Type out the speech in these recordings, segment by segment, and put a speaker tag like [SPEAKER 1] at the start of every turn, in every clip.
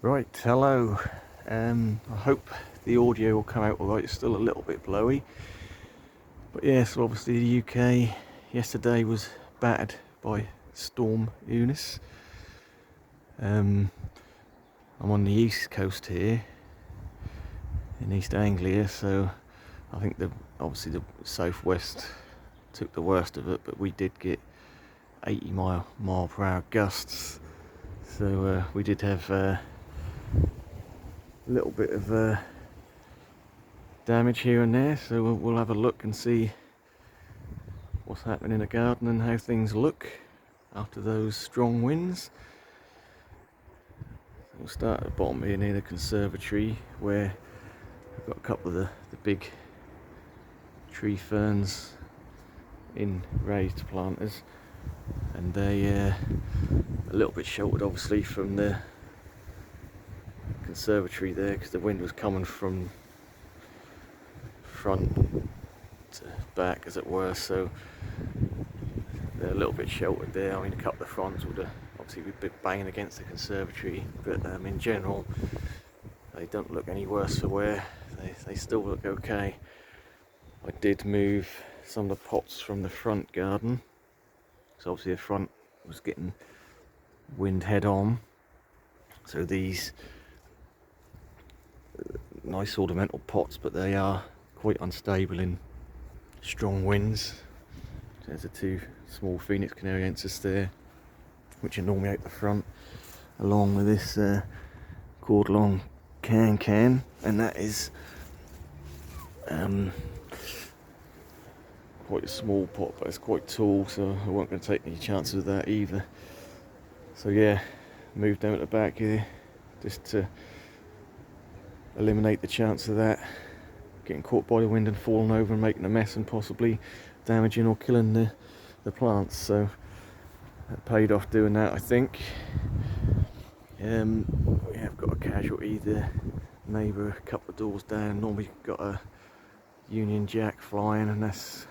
[SPEAKER 1] Right, hello. I hope the audio will come out alright. It's still a little bit blowy. But yes, obviously the UK yesterday was battered by Storm Eunice. I'm on the east coast here in East Anglia, so I think obviously the southwest took the worst of it, but we did get 80 mile per hour gusts. So we did have a little bit of damage here and there, so we'll have a look and see what's happening in the garden and how things look after those strong winds. We'll start at the bottom here near the conservatory, where we've got a couple of the big tree ferns in raised planters, and they a little bit sheltered obviously from the conservatory there, because the wind was coming from front to back as it were, so they're a little bit sheltered there. I mean, a couple of fronds would have obviously be banging against the conservatory, but in general they don't look any worse for wear. They still look okay. I did move some of the pots from the front garden, so obviously the front was getting wind head on, so these nice ornamental pots, but they are quite unstable in strong winds. There's the two small Phoenix Canariensis there, which are normally out the front, along with this Cordlong can, and that is quite a small pot, but it's quite tall, so I wasn't going to take any chances with that either. So yeah, moved down at the back here just to eliminate the chance of that getting caught by the wind and falling over and making a mess and possibly damaging or killing the plants. So that paid off doing that, I think. We have got a casualty. The neighbour a couple of doors down normally got a Union Jack flying, and that's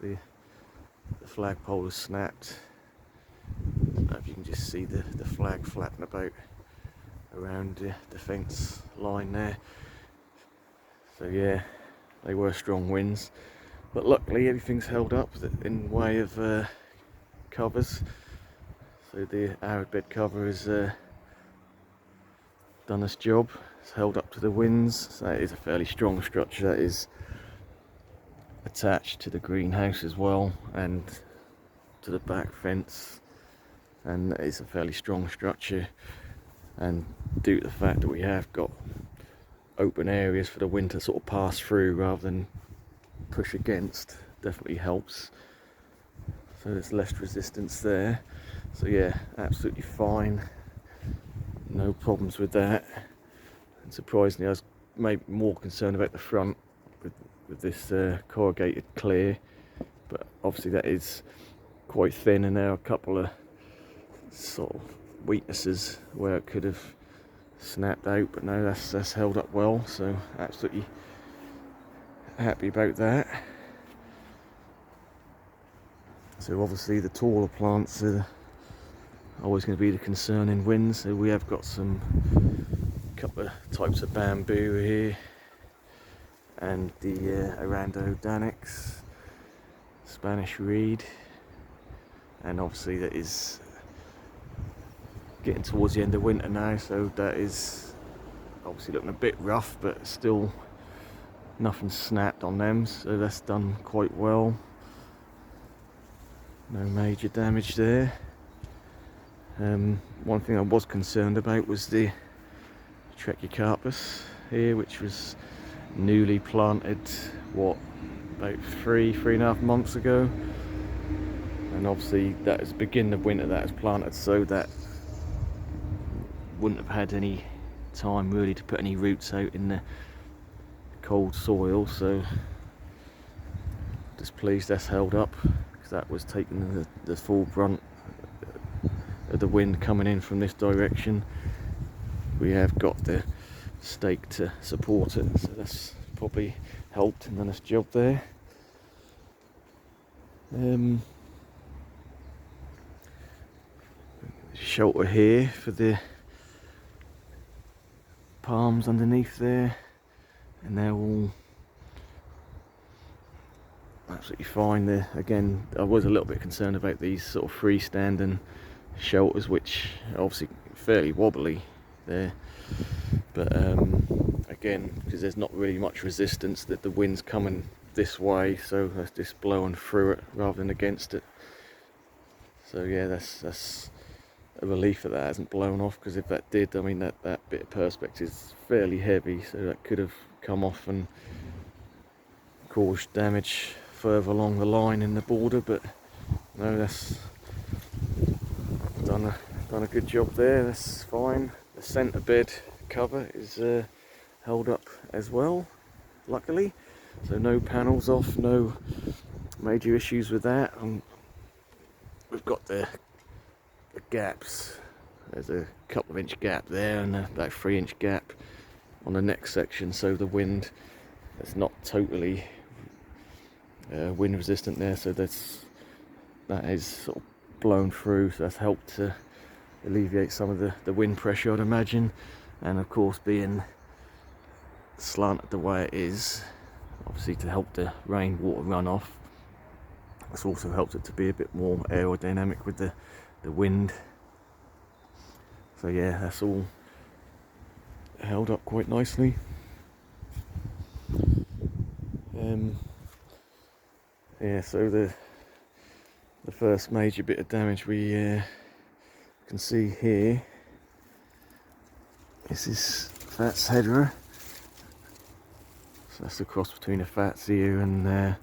[SPEAKER 1] the flagpole has snapped. I don't know if you can just see the flag flapping about around the fence line there. So yeah, they were strong winds, but luckily everything's held up in way of covers. So the arid bed cover has done its job. It's held up to the winds. So that is a fairly strong structure. That is attached to the greenhouse as well and to the back fence, and it's a fairly strong structure, and due to the fact that we have got open areas for the wind to sort of pass through rather than push against, definitely helps. So there's less resistance there. So yeah, absolutely fine, no problems with that. And surprisingly, I was maybe more concerned about the front with this corrugated clear, but obviously that is quite thin, and there are a couple of sort of weaknesses where it could have snapped out, but no, that's held up well, so absolutely happy about that. So obviously the taller plants are always going to be the concern in winds, so we have got some couple of types of bamboo here, and the Arandodanax, Spanish reed, and obviously that is getting towards the end of winter now, so that is obviously looking a bit rough, but still nothing snapped on them, so that's done quite well. No major damage there. One thing I was concerned about was the Trechiocarpus here, which was newly planted about three and a half months ago, and obviously that is the beginning of winter that is planted, so that wouldn't have had any time really to put any roots out in the cold soil. So just pleased that's held up, because that was taking the full brunt of the wind coming in from this direction. We have got the stake to support it, so that's probably helped and done its job there. Shelter here for the palms underneath there, and they're all absolutely fine. There again, I was a little bit concerned about these sort of freestanding shelters, which are obviously fairly wobbly there, but again, because there's not really much resistance, that the wind's coming this way, so that's just blowing through it rather than against it. So yeah, that's a relief that hasn't blown off, because if that did, I mean, that bit of perspex is fairly heavy, so that could have come off and caused damage further along the line in the border. But no, that's done a good job there. That's fine. The centre bed cover is held up as well, luckily, so no panels off, no major issues with that. We've got the gaps. There's a couple of inch gap there and about 3 inch gap on the next section, so the wind is not totally wind resistant there, so that is sort of blown through, so that's helped to alleviate some of the wind pressure, I'd imagine. And of course, being slanted the way it is, obviously to help the rainwater run off, it's also helped it to be a bit more aerodynamic with the wind. So yeah, that's all held up quite nicely. Yeah, so the first major bit of damage we can see here is this Fats header. So that's the cross between a Fats ear and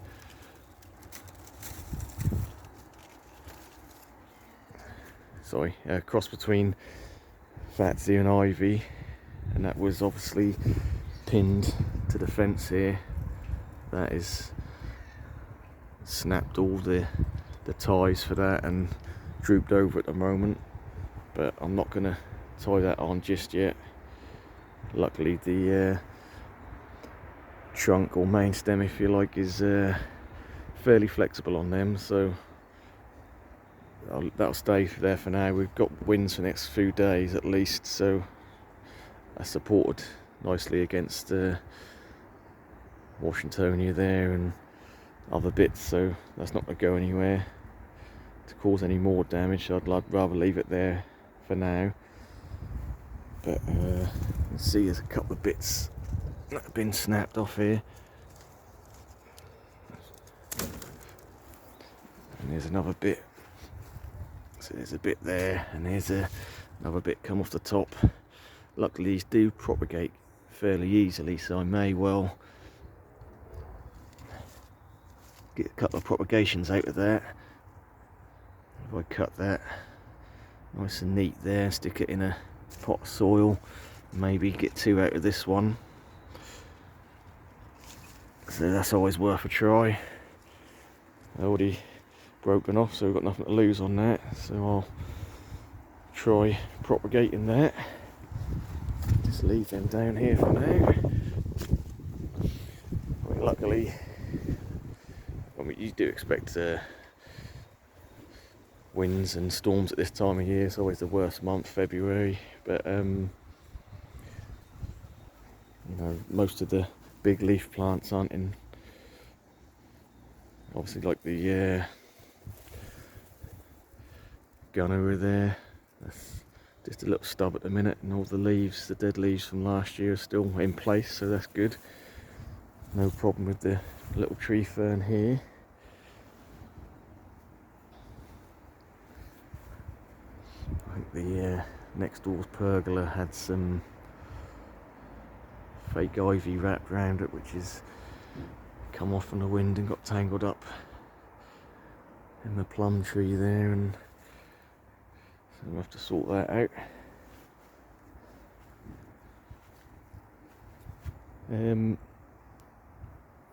[SPEAKER 1] cross between Fats ear and Ivy, and that was obviously pinned to the fence here. That is snapped all the ties for that and drooped over at the moment, but I'm not going to tie that on just yet. Luckily the trunk or main stem, if you like, is fairly flexible on them, so that'll stay there for now. We've got winds for the next few days at least, so that's supported nicely against Washingtonia there and other bits, so that's not going to go anywhere to cause any more damage. So I'd rather leave it there for now. But you can see there's a couple of bits that have been snapped off here, and there's another bit. So there's a bit there, and there's another bit come off the top. Luckily these do propagate fairly easily, so I may well get a couple of propagations out of that. If I cut that nice and neat there, stick it in a pot of soil, maybe get 2 out of this one. So that's always worth a try. Already broken off, so we've got nothing to lose on that, so I'll try propagating that. Just leave them down here for now. I mean, luckily, you do expect winds and storms at this time of year. It's always the worst month, February, but you know, most of the big leaf plants aren't in, obviously, like the gunnery there. That's just a little stub at the minute, and all the leaves, the dead leaves from last year, are still in place, so that's good. No problem with the little tree fern here. I think the next door's pergola had some fake ivy wrapped around it, which has come off in the wind and got tangled up in the plum tree there, and so we'll have to sort that out.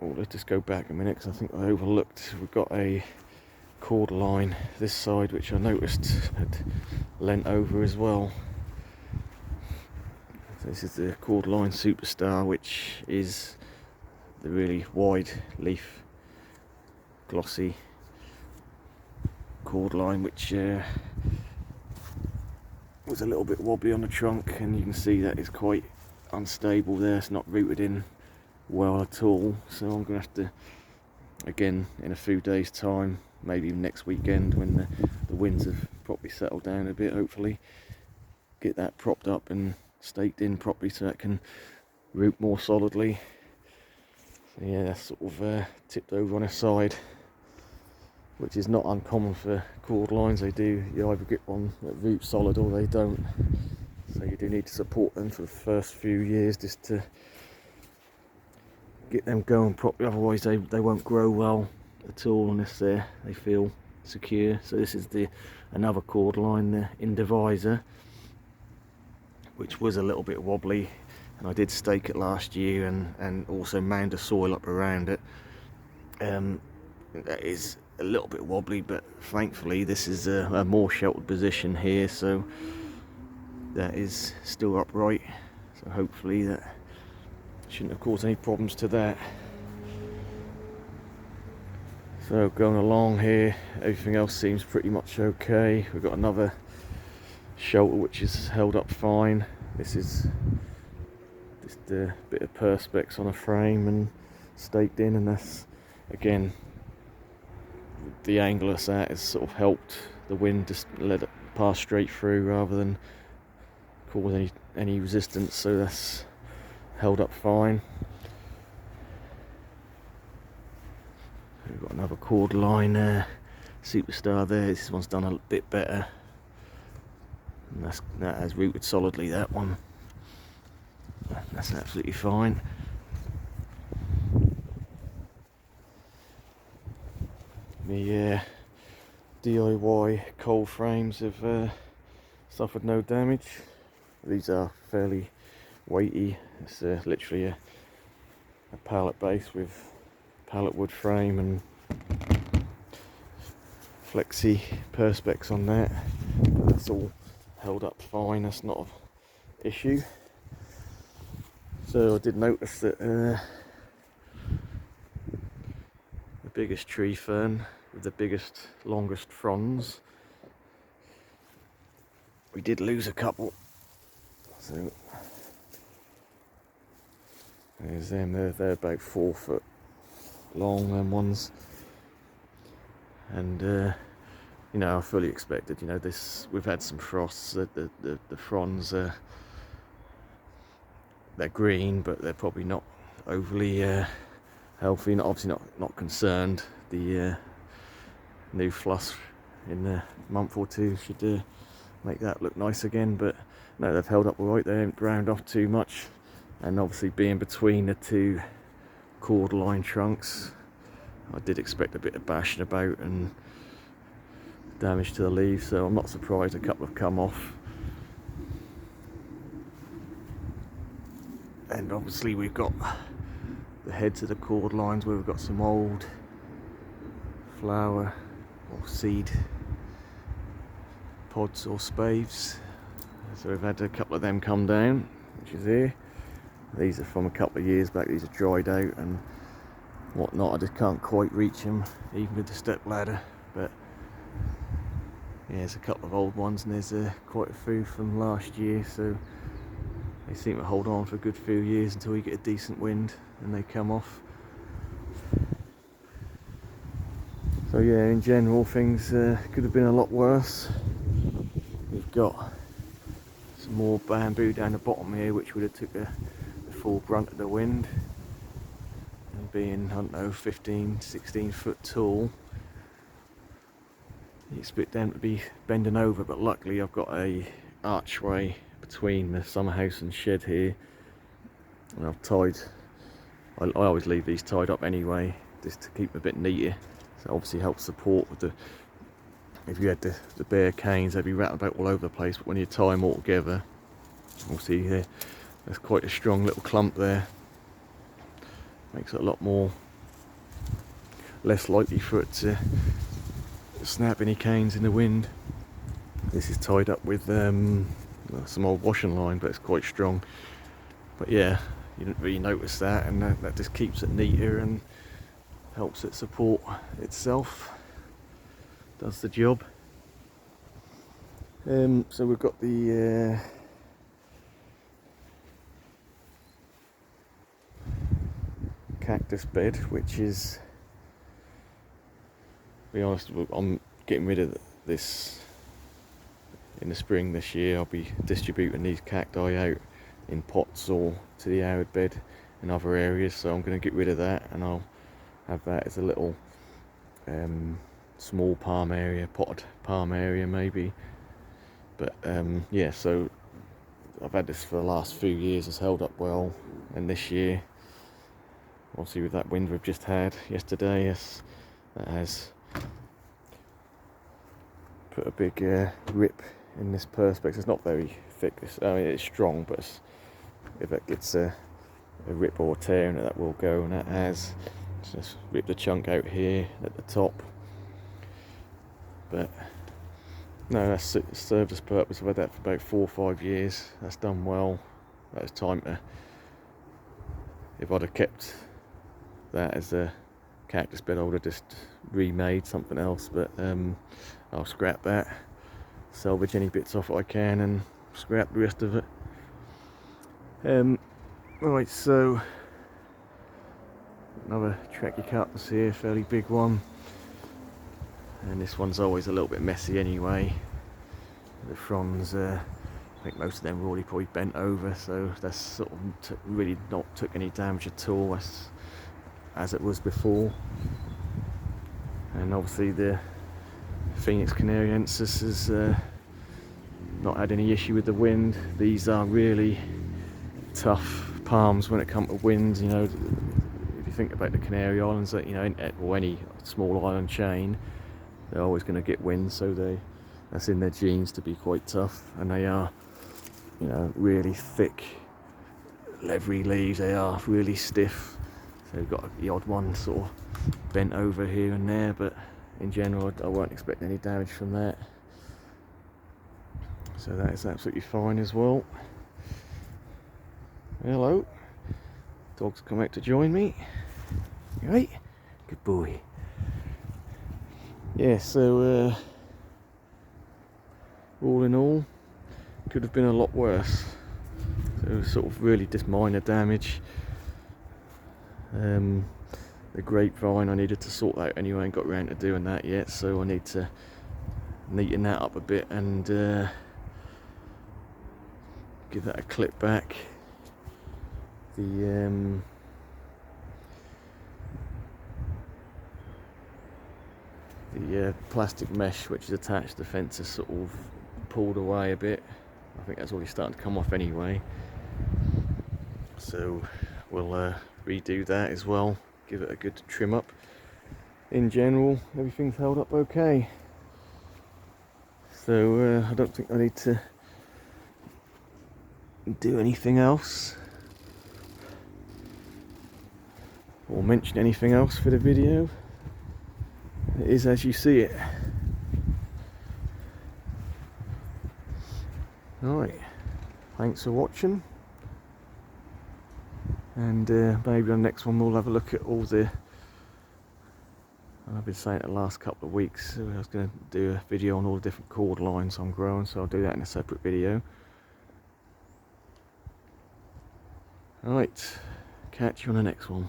[SPEAKER 1] Oh, let's just go back a minute, because I think I overlooked, we've got a cord line this side, which I noticed had leant over as well. So this is the cord line Superstar, which is the really wide leaf, glossy cord line, which was a little bit wobbly on the trunk, and you can see that is quite unstable there, it's not rooted in well at all, so I'm going to have to, again, in a few days time, maybe next weekend when the winds have properly settled down a bit, hopefully get that propped up and staked in properly so that can root more solidly. So yeah, that's sort of tipped over on its side, which is not uncommon for cord lines. They do, you either get one that roots solid or they don't, so you do need to support them for the first few years just to get them going properly, otherwise they won't grow well at all unless they feel secure. So this is another cord line, the Indivisor, which was a little bit wobbly, and I did stake it last year and also mound the soil up around it. That is a little bit wobbly, but thankfully this is a more sheltered position here, so that is still upright, so hopefully that shouldn't have caused any problems to that. So going along here, everything else seems pretty much okay. We've got another shelter which is held up fine. This is just a bit of perspex on a frame and staked in, and that's, again, the angle it's at has sort of helped the wind just let it pass straight through rather than cause any resistance, so that's held up fine. We've got another cord line Superstar there. This one's done a bit better, and that has rooted solidly, that one. That's absolutely fine. The DIY cold frames have suffered no damage. These are fairly weighty. It's literally a pallet base with pallet wood frame and flexi perspex on that. That's all held up fine, that's not an issue. So I did notice that the biggest tree fern with the biggest, longest fronds, we did lose a couple. So there's them, they're about 4 foot long, them ones. And you know, I fully expected, you know, this, we've had some frosts, the fronds are, they're green, but they're probably not overly healthy, obviously not concerned. The new flush in a month or two should make that look nice again, but no, they've held up all right. They haven't ground off too much, and obviously being between the two cord line trunks, I did expect a bit of bashing about and damage to the leaves, so I'm not surprised a couple have come off. And obviously we've got the heads of the cord lines where we've got some old flower or seed pods or spathes. So we've had a couple of them come down, which is here. These are from a couple of years back. These are dried out and whatnot. I just can't quite reach them even with the step ladder, but yeah, there's a couple of old ones, and there's quite a few from last year, so they seem to hold on for a good few years until we get a decent wind and they come off. So yeah, in general things could have been a lot worse. We've got some more bamboo down the bottom here which would have took the full brunt of the wind, and being, I don't know, 15-16 foot tall, you expect them to be bending over, but luckily I've got a archway between the summer house and shed here, and I've tied, I always leave these tied up anyway just to keep them a bit neater, so obviously helps support with the, if you had the bare canes they'd be rattled about all over the place, but when you tie them all together, you'll see here there's quite a strong little clump there, makes it a lot more less likely for it to snap any canes in the wind. This is tied up with some old washing line, but it's quite strong. But yeah, you didn't really notice that, and that just keeps it neater and helps it support itself, does the job. So we've got the cactus bed, which is, to be honest, I'm getting rid of this in the spring this year. I'll be distributing these cacti out in pots or to the arid bed in other areas, so I'm going to get rid of that, and I'll have that as a little small palm area, potted palm area maybe. But yeah, so I've had this for the last few years. It's held up well, and this year, obviously with that wind we've just had yesterday, that has put a big rip in this perspex. It's not very thick. I mean, it's strong, but if it gets a rip or tear in it, that will go, and that has just ripped a chunk out here at the top. But no, that's served its purpose. I've had that for about 4 or 5 years. That's done well. That was time to, if I'd have kept that as a cactus bed, I would have just remade something else, but I'll scrap that, salvage any bits off I can, and scrap the rest of it. Right, so another Trachycactus here, fairly big one, and this one's always a little bit messy anyway. The fronds, I think most of them are already probably bent over, so that's sort of really not took any damage at all as it was before. And obviously the Phoenix canariensis has not had any issue with the wind. These are really tough palms when it comes to winds. You know, if you think about the Canary Islands, that, you know, or any small island chain, they're always going to get wind, so that's in their genes to be quite tough. And they are, you know, really thick, leathery leaves. They are really stiff. So we've got the odd one sort of bent over here and there, but in general I won't expect any damage from that. So that is absolutely fine as well. Hello, dog's come out to join me. Right, good boy. Yeah, so all in all, could have been a lot worse. So it was sort of really just minor damage. The grapevine, I needed to sort that out anyway, and got around to doing that yet, so I need to neaten that up a bit and give that a clip back. The plastic mesh which is attached to the fence is sort of pulled away a bit. I think that's already starting to come off anyway, so we'll redo that as well, give it a good trim up. In general, everything's held up okay, so I don't think I need to do anything else or mention anything else for the video. It is as you see it. Alright, thanks for watching, and maybe on the next one we'll have a look at all the, I've been saying it the last couple of weeks, I was going to do a video on all the different cord lines I'm growing, so I'll do that in a separate video. Alright, catch you on the next one.